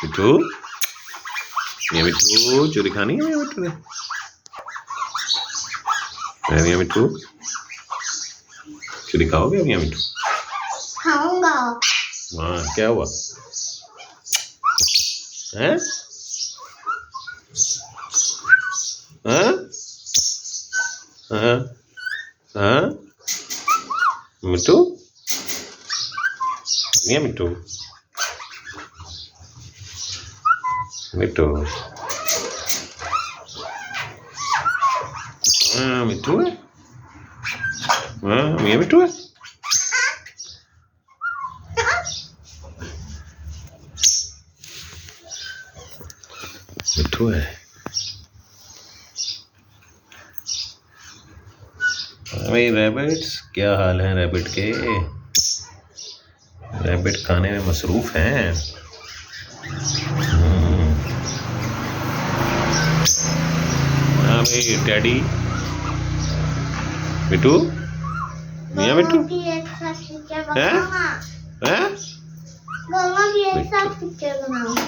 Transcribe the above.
मिठू, मियाँ मिठू चूरी खानी है मियाँ मिठू ने? मियाँ मिठू चूरी खाओगे मियाँ मिठू? खाऊंगा। हाँ, क्या हुआ? हैं? हाँ? हाँ? हाँ? मिठू, मियाँ मिठू, मिठू, हाँ मिठू है, हाँ मियाँ मिठू है, मिठू है। भाई रैबिट्स, क्या हाल है रैबिट के? रैबिट खाने में मसरूफ हैं। हाँ भाई डैडी, मिठू, मियाँ मिठू, दोनों की एक साथ पिक्चर हैं? बनाऊंगा। हैं? दोनों की एक साथ पिक्चर बनाऊंगा।